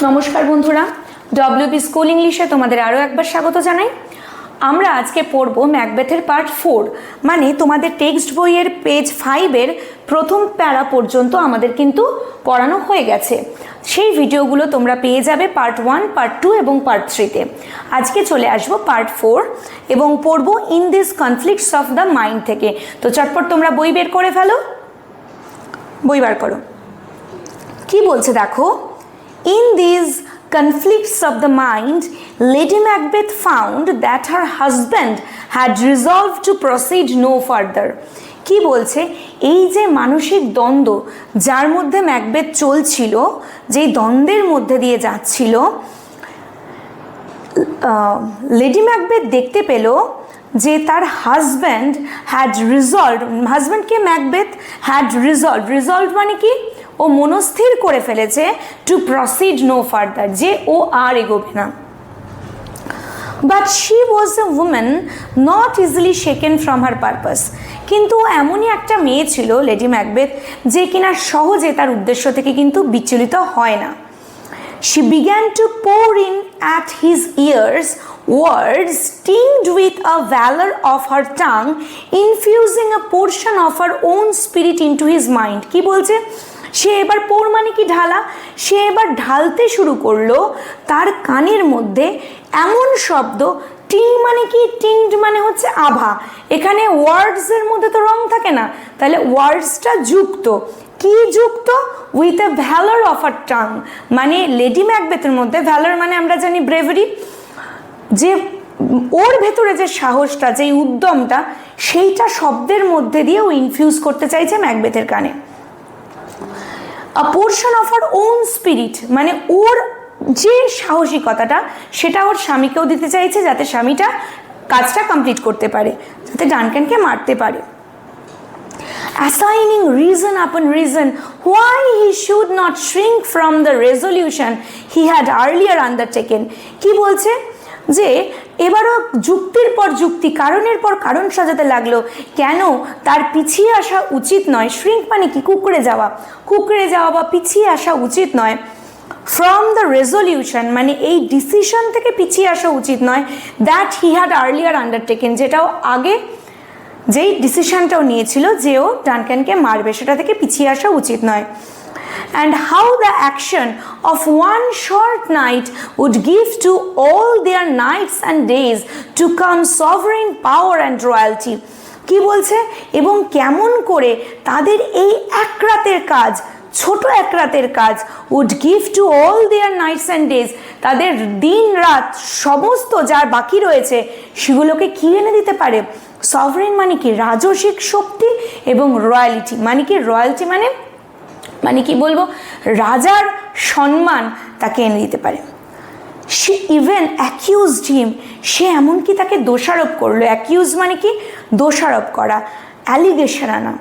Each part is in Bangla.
নমস্কার বন্ধুরা, ডব্লিউবি স্কুল ইংলিশে তোমাদের আরও একবার স্বাগত জানাই। আমরা আজকে পড়ব ম্যাকবেথের পার্ট 4, মানে তোমাদের টেক্সট বইয়ের পেজ 5-এর প্রথম প্যারা পর্যন্ত আমাদের কিন্তু পড়ানো হয়ে গেছে। সেই ভিডিওগুলো তোমরা পেয়ে যাবে পার্ট 1, পার্ট 2 এবং পার্ট 3-তে। আজকে চলে আসবো পার্ট 4 এবং পড়ব in this conflicts of the mind থেকে। তো চটপট তোমরা বই বের করে ফেলো, বই বার করো। কি বলছে দেখো, in these conflicts of the mind, Lady Macbeth found that her husband had resolved to proceed no further. কি বলছে, এই যে মানসিক দ্বন্দ্ব যার মধ্যে ম্যাকবেথ চলছিল, যেই দ্বন্দ্বের মধ্যে দিয়ে যাচ্ছিল, লেডি ম্যাকবেথ দেখতে পেল যে তার হাজব্যান্ড হ্যাড রিজলভ, হাজব্যান্ডকে ম্যাকবেথ হ্যাড রিজলভ মানে কি, ও মনস্থির করে ফেলেছে টু প্রসিড নো ফার্দার, যে ও আর এগোবে না। But she was A women not easily shaken from her purpose, কিন্তু এমনই একটা মেয়ে ছিল লেডি ম্যাকবেথ যে কিনা সহজে তার উদ্দেশ্য থেকে কিন্তু বিচলিত হয় না। She began to pour in at his ears words tinged with a valor of her tongue, infusing a portion of her own spirit into his mind. কি বলছে, সে এবার পোর মানে কি ঢালা, সে এবার ঢালতে শুরু করলো তার কানের মধ্যে এমন শব্দ, টিং মানে কি, টিংড মানে হচ্ছে আভা, এখানে ওয়ার্ডসের মধ্যে তো রং থাকে না, তাহলে ওয়ার্ডসটা যুক্ত, কি যুক্ত, with a ভ্যালর of a tongue, মানে লেডি ম্যাকবেথের মধ্যে ভ্যালর মানে আমরা জানি ব্রেভারি, যে ওর ভেতরে যে সাহসটা, যে উদ্যমটা, সেইটা শব্দের মধ্যে দিয়ে ও ইনফিউজ করতে চাইছে ম্যাকবেথের কানে। A portion of our own spirit মানে ওর যে সাহসিকতাটা সেটা ওর স্বামীকেও দিতে চাইছে, যাতে স্বামীটা কাজটা কমপ্লিট করতে পারে, যাতে ডানকানকে মারতে পারে। Assigning reason upon reason why he should not shrink from the resolution he had earlier undertaken. কি বলছে, যে এবারও যুক্তির পর যুক্তি, কারণের পর কারণ সাজাতে লাগলো, কেন তার পিছিয়ে আসা উচিত নয়। শ্রিঙ্ক মানে কি, কুঁকড়ে যাওয়া বা পিছিয়ে আসা উচিত নয়। ফ্রম দ্য রেজলিউশন মানে এই ডিসিশন থেকে পিছিয়ে আসা উচিত নয়, that he had earlier undertaken, যেটাও আগে যেই ডিসিশনটাও নিয়েছিল যে ও ডানকানকে মারবে, সেটা থেকে পিছিয়ে আসা উচিত নয়। And how the action of one short night would give to all their nights and days to come sovereign power and royalty. কি বলছে, এবং কেমন করে তাদের এই এক রাতের কাজ, ছোট এক রাতের কাজ, would give to all their nights and days, তাদের দিন রাত সমস্ত যার বাকি রয়েছে সেগুলোকে কি এনে দিতে পারে। সভারেন মানে কি, রাজসিক শক্তি, এবং রয়্যালিটি মানে কি, রয়্যালিটি মানে কি বলবো, রাজার সম্মান তাকে এনে দিতে পারে। সে ইভেন অ্যাকিউজড হিম, সে এমনকি তাকে দোষারোপ করলো। অ্যাকিউজ মানে কি, দোষারোপ করা, অ্যালিগেশন আনা।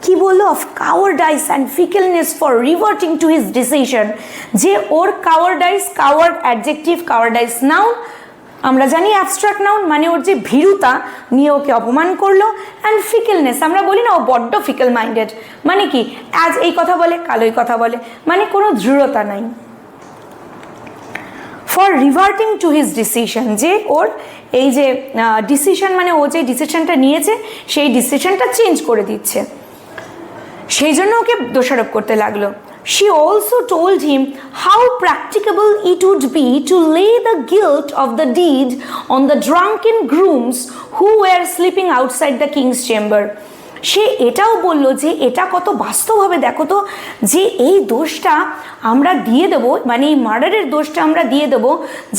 কি বললো, of cowardice and fickleness for reverting to his decision, যে ওর cowardice, coward adjective, cowardice noun, আমরা জানি অ্যাবস্ট্রাক্ট নাউন, মানে ওর যে ভীরুতা নিয়ে ওকে অপমান করলো। অ্যান্ড ফিকেলনেস আমরা বলি না, ও বড্ড ফিকেল মাইন্ডেড, মানে কি আজ এই কথা বলে কাল ওই কথা বলে, মানে কোনো দৃঢ়তা নাই। For reverting to his decision, যে ওর এই যে ডিসিশন মানে ও যে ডিসিশনটা নিয়েছে সেই ডিসিশনটা চেঞ্জ করে দিচ্ছে, সেই জন্য ওকে দোষারোপ করতে লাগলো। She also told him how practicable it would be to lay the guilt of the deed on the drunken grooms who were sleeping outside the king's chamber. সে এটাও বলল যে এটা কত বাস্তবভাবে দেখো তো, যে এই দোষটা আমরা দিয়ে দেবো, মানে এই মার্ডারের দোষটা আমরা দিয়ে দেবো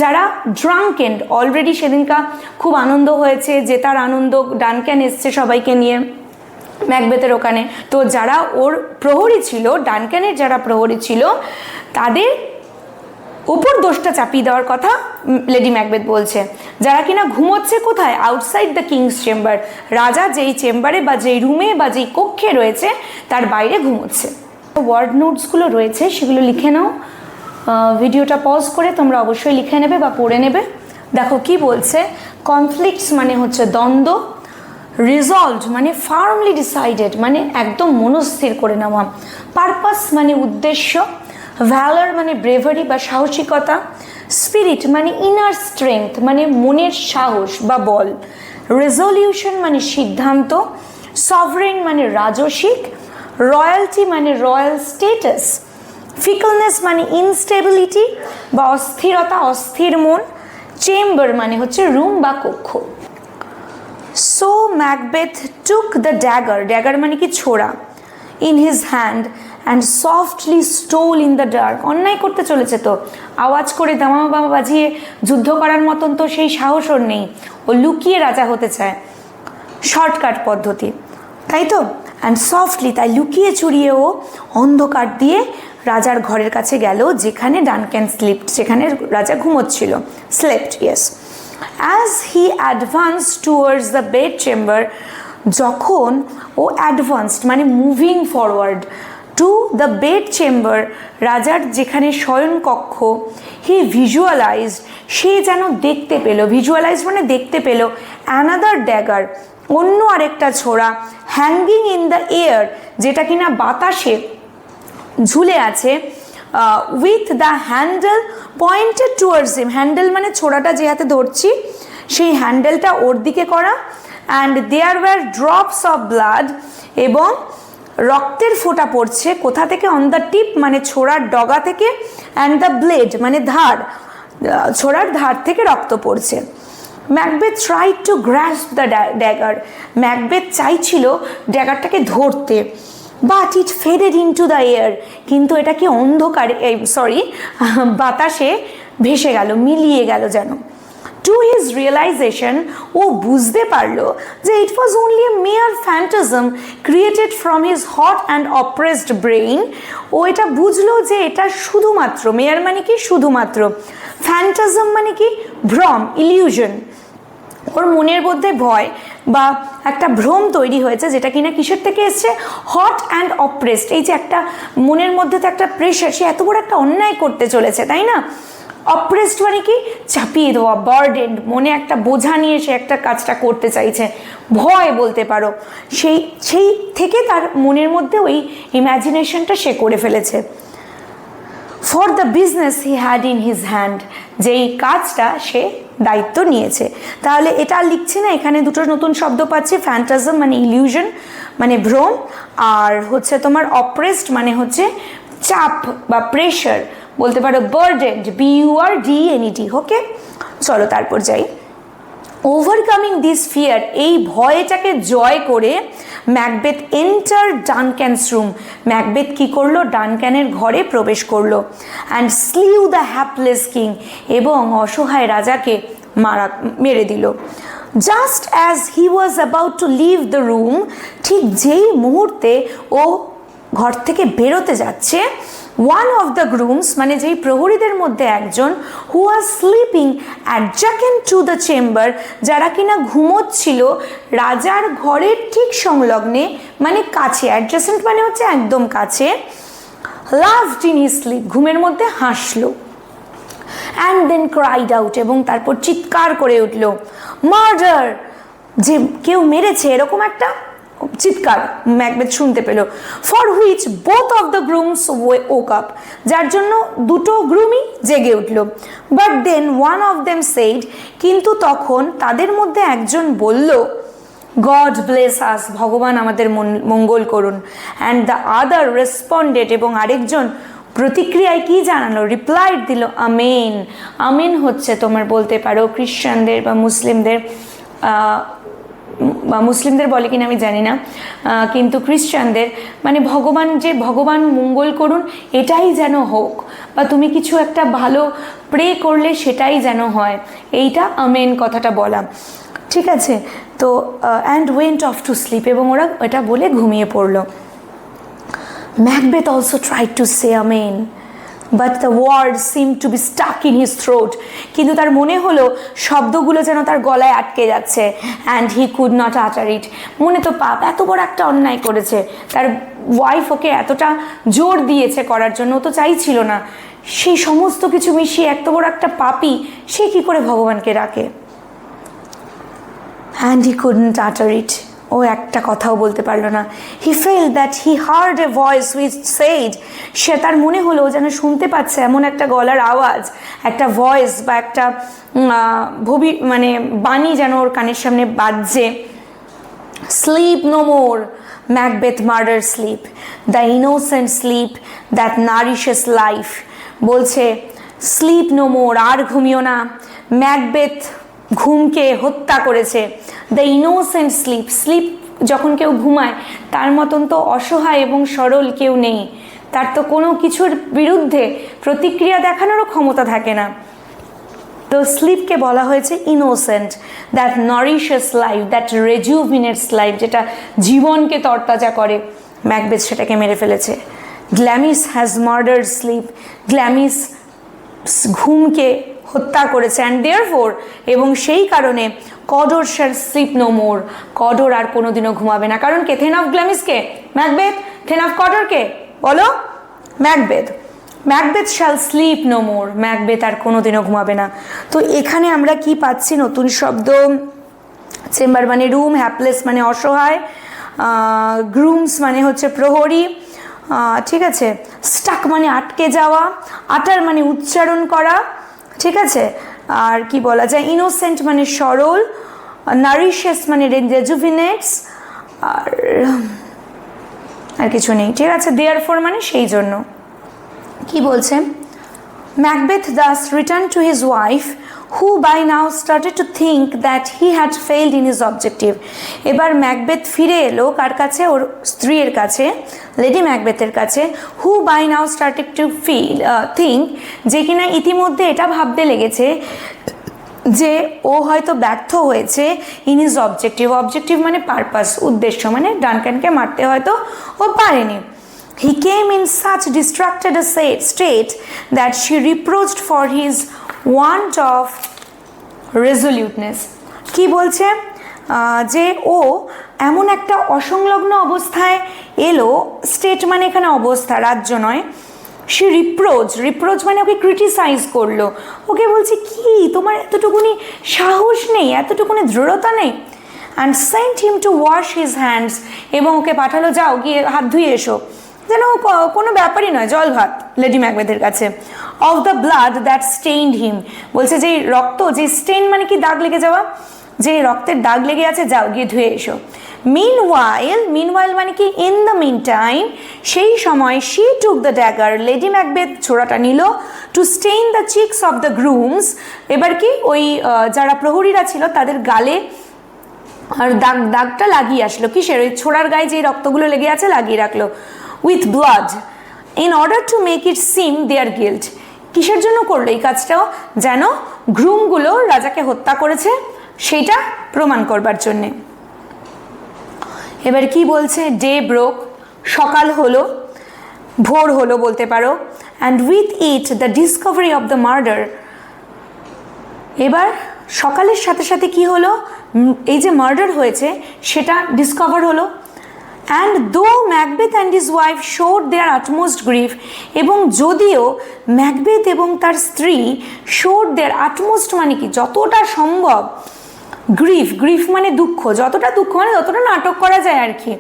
যারা ড্রাঙ্কেন, অলরেডি সেদিনকা খুব আনন্দ হয়েছে, যে তার আনন্দ, ডানকান এসছে সবাইকে নিয়ে ম্যাকবেথের ওখানে, তো যারা ওর প্রহরী ছিল, ডানকানের যারা প্রহরী ছিল, তাদের উপর দোষটা চাপিয়ে দেওয়ার কথা লেডি ম্যাকবেথ বলছে, যারা কিনা ঘুমোচ্ছে কোথায়, আউটসাইড দ্য কিংস চেম্বার, রাজা যেই চেম্বারে বা যেই রুমে বা যেই কক্ষে রয়েছে তার বাইরে ঘুমোচ্ছে। ওয়ার্ড নোটসগুলো রয়েছে সেগুলো লিখে নাও, ভিডিওটা পজ করে তোমরা অবশ্যই লিখে নেবে বা পড়ে নেবে। দেখো কি বলছে, কনফ্লিক্টস মানে হচ্ছে দ্বন্দ্ব, রিজলভড মানে ফার্মলি ডিসাইডেড মানে একদম মনস্থির করে নেওয়া, পারপাস মানে উদ্দেশ্য, ভ্যালর মানে ব্রেভারি বা সাহসিকতা, স্পিরিট মানে ইনার স্ট্রেংথ মানে মনের সাহস বা বল, রেজলিউশন মানে সিদ্ধান্ত, সভরেন মানে রাজসিক, রয়্যালটি মানে রয়্যাল স্টেটাস, ফিকলনেস মানে ইনস্টেবিলিটি বা অস্থিরতা, অস্থির মন, চেম্বার মানে হচ্ছে রুম বা কক্ষ। So Macbeth took the dagger, dagger মানে কি ছোড়া, in his hand and softly stole in the dark. অন্যায় করতে চলেছে তো, আওয়াজ করে দামামা বাজিয়ে যুদ্ধ করার মতন তো সেই সাহস ওর নেই, ও লুকিয়ে রাজা হতে চায়, শর্টকাট পদ্ধতি, তাই তো। অ্যান্ড সফটলি, তাই লুকিয়ে চুরিয়ে ও অন্ধকার দিয়ে রাজার ঘরের কাছে গেল, যেখানে ডানক্যান স্লিপড, যেখানে রাজা ঘুমোচ্ছিল, slept, yes. As he advance towards the bed chamber, যখন ও অ্যাডভান্সড মানে moving forward, to the bed chamber, রাজার যেখানে শয়ন কক্ষ, হি ভিজুয়ালাইজড, সে যেন দেখতে পেল, ভিজুয়ালাইজ মানে দেখতে পেল, অ্যানাদার ড্যাগার, অন্য আরেকটা ছোড়া, হ্যাঙ্গিং ইন দ্য এয়ার, যেটা কিনা বাতাসে ঝুলে আছে, with the handle pointed towards him, handle মানে ছোড়াটা যে হাতে ধরছি সেই হ্যান্ডেলটা ওর দিকে করা, and there were drops of blood, এবং রক্তের ফোঁটা পড়ছে কোথা থেকে, অন দ্য টিপ মানে ছোড়ার ডগা থেকে, অ্যান্ড দ্য ব্লেড মানে ধার, ছোড়ার ধার থেকে রক্ত পড়ছে। Macbeth tried to grasp the dagger, Macbeth চাইছিল ড্যাগারটাকে ধরতে, but it faded into the air, কিন্তু এটা কি অন্ধকারে, বাতাসে ভেসে গেল, মিলিয়ে গেল যেন। টু হিজ রিয়েলাইজেশন, ও বুঝতে পারলো যে it was only a mere phantasm created from his hot and oppressed brain, ও এটা বুঝলো যে এটা শুধুমাত্র, মেয়ার মানে কি শুধুমাত্র, ফ্যান্টাজম মানে কি ভ্রম, ইলিউশন, ওর মনের মধ্যে ভয় বা একটা ভ্রম তৈরি হয়েছে, যেটা কিনা কিসের থেকে এসছে, হট অ্যান্ড অপ্রেসড, এই যে একটা মনের মধ্যে তো একটা প্রেশার, সে এত বড় একটা অন্যায় করতে চলেছে, তাই না। অপ্রেসড মানে কি চাপিয়ে দেওয়া, বার্ডেন্ড, মনে একটা বোঝা নিয়ে সে একটা কাজটা করতে চাইছে, ভয় বলতে পারো, সেই থেকে তার মনের মধ্যে ওই ইম্যাজিনেশনটা সে করে ফেলেছে। For the business he had in his hand, যেই কাজটা সে দায়িত্ব নিয়েছে। তাহলে এটা লিখছি না, এখানে দুটো নতুন শব্দ পাচ্ছি, ফ্যান্টাজম মানে ইলিউশন মানে ভ্রম, আর হচ্ছে তোমার অপ্রেসড মানে হচ্ছে চাপ বা প্রেশার বলতে পারো, বার্ডেন্ড, BURDENED, ওকে। চলো তারপর যাই। ওভারকামিং দিস ফিয়ার, এই ভয়টাকে জয় করে Macbeth enter Duncan's room, Macbeth কী করলো, ডানক্যানের ঘরে প্রবেশ করলো, and slew the hapless king, এবং অসহায় রাজাকে মেরে দিল। Just as he was about to leave the room, ঠিক যেই মুহূর্তে ও ঘর থেকে বেরোতে যাচ্ছে, ওয়ান অফ দ্য গ্রুমস মানে যেই প্রহরীদের মধ্যে একজন, who was sleeping adjacent to the chamber, যারা কিনা ঘুমোচ্ছিল রাজার ঘরের ঠিক সংলগ্নে মানে কাছে, অ্যাডজাসেন্ট মানে হচ্ছে একদম কাছে, লাভড ইন হিজ স্লিপ, ঘুমের মধ্যে হাসলো, অ্যান্ড দেন ক্রাইড আউট, এবং তারপর চিৎকার করে উঠল, মার্ডার, যে কেউ মেরেছে, এরকম একটা চিৎকার ম্যাকবেথ শুনতে পেল। For which both of the grooms woke up, যার জন্য দুটো গ্রুমই জেগে উঠল। But then one of them said, কিন্তু তখন তাদের মধ্যে একজন বলল, গড ব্লেস আস, ভগবান আমাদের মঙ্গল করুন। অ্যান্ড দ্য আদার রেসপন্ডেড, এবং আরেকজন প্রতিক্রিয়ায় কি জানালো, রিপ্লাইড দিল, আমেন। আমেন হচ্ছে তোমার বলতে পারো খ্রিশ্চানদের বা মুসলিমদের বলে কিনা আমি জানি না, কিন্তু খ্রিশ্চানদের মানে ভগবান মঙ্গল করুন, এটাই যেন হোক, বা তুমি কিছু একটা ভালো প্রে করলে সেটাই যেন হয়, এইটা আমেন কথাটা বলা, ঠিক আছে। তো and went off to sleep, এবং ওরা এটা বলে ঘুমিয়ে পড়লো। Macbeth also tried to say amen, but the word seem to be stuck in his throat, কিন্তু তার মনে হলো শব্দগুলো যেন তার গলায় আটকে যাচ্ছে, অ্যান্ড হি কুড নট আটার ইট, মনে তো পাপ, এত বড় একটা অন্যায় করেছে, তার ওয়াইফ ওকে এতটা জোর দিয়েছে করার জন্য, ও তো চাইছিল না, সেই সমস্ত কিছু মিশিয়ে এত বড় একটা পাপী সে কি করে ভগবানকে রাখে। অ্যান্ড হি কুডন্ট আটার ইট, ও একটা কথাও বলতে পারলো না। He felt that he heard a voice which said, সে তার মনে হলো যেন শুনতে পাচ্ছে এমন একটা গলার আওয়াজ, একটা ভয়েস বা একটা মানে বাণী যেন ওর কানের সামনে বাজছে। Sleep no more, Macbeth murder sleep, the innocent sleep that nourishes life. বলছে স্লিপ নো মোর, আর ঘুমিও না, ম্যাকবেথ ঘুমকে হত্যা করেছে। দ্য ইনোসেন্ট স্লিপ, স্লিপ যখন কেউ ঘুমায় তার মতন তো অসহায় এবং সরল কেউ নেই, তার তো কোনো কিছুর বিরুদ্ধে প্রতিক্রিয়া দেখানোরও ক্ষমতা থাকে না। তো স্লিপকে বলা হয়েছে innocent, that nourishes life, that rejuvenates life, যেটা জীবনকে তরতাজা করে। ম্যাকবেথ সেটাকে মেরে ফেলেছে। Glamis has murdered sleep, Glamis ঘুমকে হত্যা করেছে। অ্যান্ড দেয়ারফোর, এবং সেই কারণে Cawdor shall sleep no more, Cawdor আর কোনোদিনও ঘুমাবে না। কারণ কে? থেন অফ গ্ল্যামিসকে ম্যাকবেথ, থেন অফ কডরকে বলো ম্যাকবেথ। Macbeth shall sleep no more, Macbeth আর কোনোদিনও ঘুমাবে না। তো এখানে আমরা কি পাচ্ছি? নতুন শব্দ। চেম্বার মানে রুম, হ্যাপলেস মানে অসহায়, গ্রুমস মানে হচ্ছে প্রহরী, ঠিক আছে। স্টাক মানে আটকে যাওয়া, আটার মানে উচ্চারণ করা, ঠিক আছে। আর কি বলা যায়? ইনোসেন্ট মানে সরল, নারিশেস মানে রেজুভিনেটস, আর কিছু নেই, ঠিক আছে। দেয়ারফোর মানে সেই জন্য। কি বলছে? Macbeth thus returned to his wife, who by now started to think that he had failed in his objective. এবার ম্যাকবেথ ফিরে এলো কার কাছে? ওর স্ত্রীর কাছে, লেডি ম্যাকবেথের কাছে। who by now started to think, যে কিনা ইতিমধ্যে এটা ভাবতে লেগেছে যে ও হয়তো ব্যর্থ হয়েছে ইন হিজ অবজেক্টিভ। অবজেক্টিভ মানে পারপাস, উদ্দেশ্য, মানে ডানকানকে মারতে হয়তো ও পারেনি। He came in such distracted a state that she reproached for his want of resoluteness. কি বলছে? যে ও এমন একটা অসংলগ্ন অবস্থায় এলো, স্টেট মানে এখানে অবস্থা, রাজ্য নয়। সে রিপ্রোচ মানে ওকে ক্রিটিসাইজ করলো। ওকে বলছে কি তোমার এতটুকুনি সাহস নেই, এতটুকুনি দৃঢ়তা নেই। And sent him to wash his hands, এবং ওকে পাঠালো যাও গিয়ে হাত ধুয়ে এসো, যেন কোনো ব্যাপারই নয়, জল ভাত লেডি ম্যাকবেথের কাছে। Of the blood that stained him, বলছে যে রক্ত, যে স্টেইন মানে কি দাগ লেগে যাওয়া, যে রক্তের দাগ লেগে আছে, যাও গিয়ে ধুয়ে এসো। মিনওয়াইল মানে কি ইন দ্য মিন টাইম, সেই সময় she took the dagger, lady Macbeth ছোড়াটা নিল, to stain the cheeks of the grooms, এবার কি ওই যারা প্রহরীরা ছিল তাদের গালে আর দাগটা লাগিয়ে আসলো। কিসের? ওই ছোড়ার গায়ে যে রক্তগুলো লেগে আছে লাগিয়ে রাখলো। With blood in order to make it seem their guilt, কিসের জন্য করলো এই কাজটাও? যেন গ্রুমগুলো রাজাকে হত্যা করেছে সেইটা প্রমাণ করবার জন্যে। এবার কি বলছে? ডে ব্রোক, সকাল হলো, ভোর হলো বলতে পারো। And with it the Discovery of the murder, এবার সকালের সাথে সাথে কি হলো? এই যে মার্ডার হয়েছে সেটা ডিসকভার হলো। And though Macbeth and his wife showed their utmost grief, এবং যদিও ম্যাকবেথ এবং তার স্ত্রী শোড দেয়ার আটমোস্ট মানে কি যতটা সম্ভব, গ্রিফ মানে দুঃখ, যতটা দুঃখ মানে যতটা নাটক করা যায় আর কি,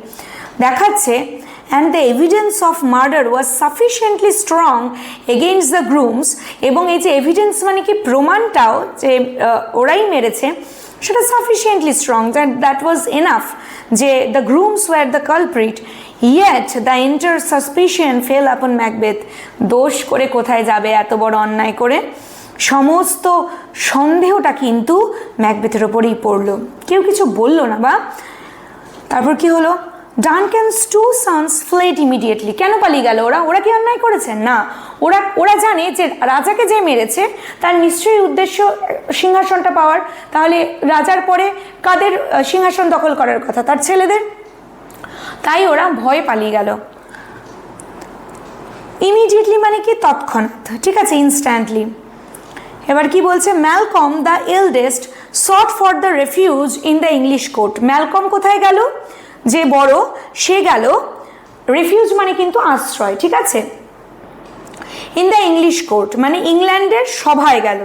দেখাচ্ছে। And the evidence of murder was sufficiently strong against the grooms, এবং এই যে এভিডেন্স মানে কি প্রমাণটাও যে ওরাই মেরেছে সেটা sufficiently strong, that was enough, যে the grooms were the culprit. Yet the entire suspicion fell upon Macbeth, দোষ করে কোথায় যাবে, এত বড় অন্যায় করে, সমস্ত সন্দেহটা কিন্তু ম্যাকবেথের ওপরেই পড়লো। কেউ কিছু বললো না। বা তারপর কি হলো? Duncan's two sons fled immediately. কেন পালিয়ে গেল ওরা? ওরা কি অন্যায় করেছে? না, ওরা জানে যে রাজাকে যে মেরেছে তার নিশ্চয়ই উদ্দেশ্য সিংহাসনটা পাওয়ার। তাহলে রাজার পরে কাদের সিংহাসন দখল করার কথা? তার ছেলেদের। তাই ওরা ভয়ে পালিয়ে গেল। ইমিডিয়েটলি মানে কি তৎক্ষণাৎ, ঠিক আছে, ইনস্ট্যান্টলি। এবার কি বলছে? Malcolm the eldest thought for the refuge in the English court. Malcolm কোথায় গেল? যে বড় সে গেল, রেফিউজ মানে কিন্তু আশ্রয়, ঠিক আছে। ইন দ্য ইংলিশ কোর্ট মানে ইংল্যান্ডের সভায় গেল,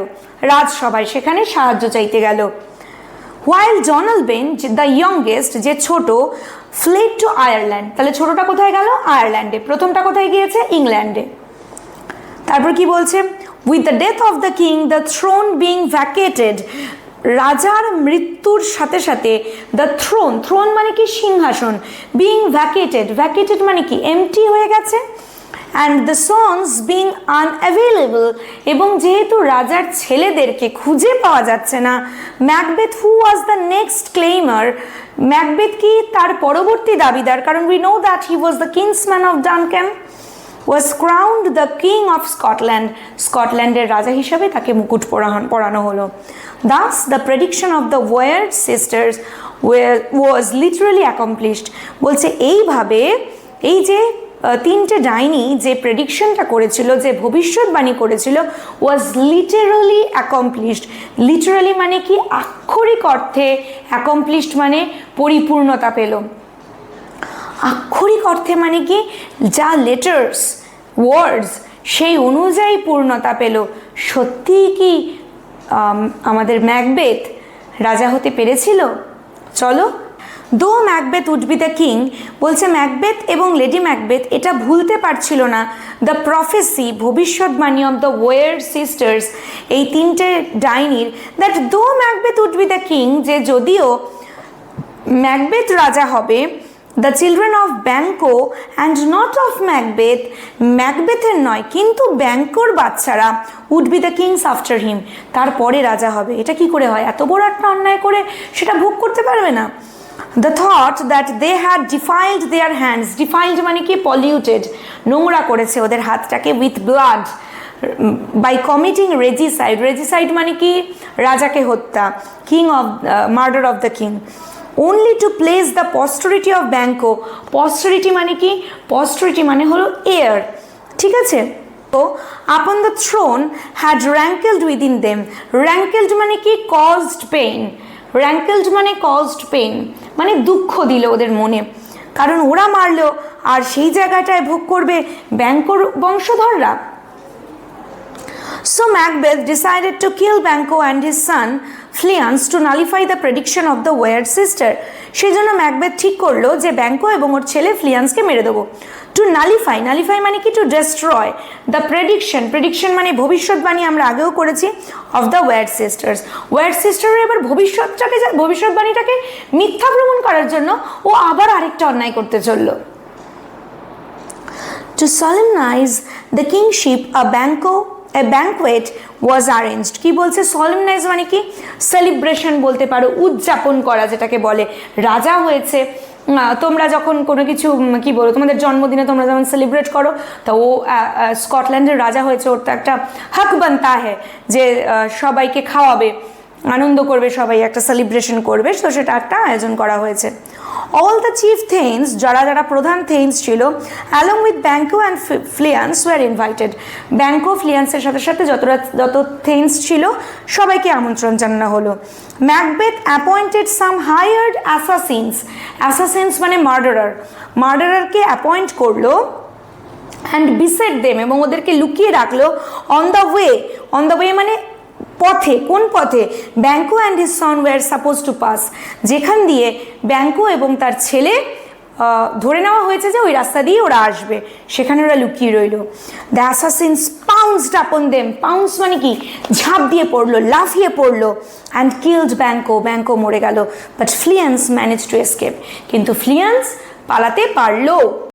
রাজসভায়, সেখানে সাহায্য চাইতে গেল। হোয়াইল জনালবেন দ্য ইয়ংগেস্ট যে ছোট ফ্লেড টু আয়ারল্যান্ড, তাহলে ছোটটা কোথায় গেল? আয়ারল্যান্ডে। প্রথমটা কোথায় গিয়েছে? ইংল্যান্ডে। তারপর কি বলছে? With the death of the king the throne being vacated, রাজার মৃত্যুর সাথে সাথে দ্য থ্রোন, থ্রোন মানে কি? সিংহাসন, বিং ভ্যাকেটেড, ভ্যাকেটেড মানে কি? এমটি হয়ে গেছে। And the sons being unavailable, এবং যেহেতু রাজার ছেলেদেরকে খুঁজে পাওয়া যাচ্ছে না, Macbeth who was the next claimer, Macbeth কি? তার পরবর্তী দাবিদার, কারণ we know that he was the kinsman of Duncan, was crowned the king of Scotland, স্কটল্যান্ডের রাজা হিসাবে তাকে মুকুট পরানো হলো। Thus the prediction of the Weird sisters was literally accomplished, বলছে এইভাবে এই যে তিনটে ডাইনি যে প্রেডিকশনটা করেছিল, যে ভবিষ্যৎবাণী করেছিল, ওয়াজ লিটারালি অ্যাকমপ্লিশড। লিটারালি মানে কি? আক্ষরিক অর্থে। অ্যাকমপ্লিশড মানে পরিপূর্ণতা পেল। আক্ষরিক অর্থে মানে কি? যা লেটার্স, ওয়ার্ডস, সেই অনুযায়ী পূর্ণতা পেল। সত্যিই কি আমাদের ম্যাকবেথ রাজা হতে পেরেছিল? চলো। Though Macbeth would be the king, বলছে ম্যাকবেথ এবং লেডি ম্যাকবেথ এটা ভুলতে পারছিল না দ্য প্রফেসি, ভবিষ্যৎবাণী অফ দ্য ওয়েয়ার্ড সিস্টার্স, এই তিনটে ডাইনির, that though Macbeth would be the king, যে যদিও ম্যাকবেথ রাজা হবে, the children of Banquo and not of Macbeth, ম্যাকবেথের নয় কিন্তু ব্যাঙ্কোর বাচ্চারা, would be the kings after him, তারপরে রাজা হবে। এটা কি করে হয়? এত বড় একটা অন্যায় করে সেটা ভোগ করতে পারবে না। The thought that they had defiled their hands, defiled মানে কি? polluted, নোংরা করেছে ওদের হাতটাকে, with blood, by committing regicide, regicide মানে কি? রাজাকে হত্যা, king of murder of the king, only to place the posterity of Banco, posterity মানে কি? posterity মানে হলো heir, ঠিক আছে? তো upon the throne had rankled within them, rankled মানে কি? caused pain, rankled মানে caused pain, মানে দুঃখ দিল ওদের মনে, কারণ ওরা মারলো আর সেই জায়গাটায় ভোগ করবে ব্যাঙ্কোর বংশধররা। So Macbeth decided to kill Banco and his son Fleance to nullify the prediction of the weird sister, সেই জন্য ম্যাকবেথ ঠিক করলো যে ব্যাঙ্কো এবং ওর ছেলে ফ্লিয়ান্সকে মেরে দেবো। টু নালিফাই, নালিফাই মানে কি? To destroy the prediction, prediction মানে ভবিষ্যৎবাণী, আমরা আগেও করেছি, অফ দ্য ওয়েয়ার্ড সিস্টার্স। ওয়েয়ার্ড সিস্টার এবার ভবিষ্যৎবাণীটাকে মিথ্যা প্রমাণ করার জন্য ও আবার আরেকটা অন্যায় করতে চললো। To solemnize the kingship a banquet was arranged, কি বলছে? solemnize মানে কি? সেলিব্রেশন বলতে পারো, উদযাপন করা যেটাকে বলে। রাজা হয়েছে, তোমরা যখন কোনো কিছু কি বলো, তোমাদের জন্মদিনে তোমরা যখন সেলিব্রেট করো, তা ও স্কটল্যান্ডের রাজা হয়েছে, ওর তো একটা হক বানতা হ্যায় যে সবাইকে খাওয়াবে, আনন্দ করবে, সবাই একটা সেলিব্রেশন করবে, তো সেটা একটা আয়োজন করা হয়েছে। অল দ্য চিফ থেইনস, যারা যারা প্রধান থেইনস ছিল, along with Banquo and Fleance were invited, Banquo ফ্লিয়ান্সের সাথে সাথে যত থেইনস ছিল সবাইকে আমন্ত্রণ জানানো হলো। Macbeth appointed some hired assassins, assassins মানে মার্ডারার, মার্ডারারকে অ্যাপয়েন্ট করলো, অ্যান্ড বিসেট দেম, এবং ওদেরকে লুকিয়ে রাখলো, অন দ্য ওয়ে মানে পথে, কোন পথে? Banquo and his son were suppose to pass, যেখান দিয়ে ব্যাঙ্কো এবং তার ছেলে ধরে নেওয়া হয়েছে যে ওই রাস্তা দিয়ে ওরা আসবে, সেখানে ওরা লুকিয়ে রইল। দ্য অ্যাসাসিনস পাউন্সড আপন দেম, পাউন্স মানে কি? ঝাঁপ দিয়ে পড়লো, লাফিয়ে পড়লো, অ্যান্ড কিলড ব্যাঙ্কো, ব্যাঙ্কো মরে গেল। বাট ফ্লিয়ান্স ম্যানেজ টু এসকেপ, কিন্তু ফ্লিয়ান্স পালাতে পারলো।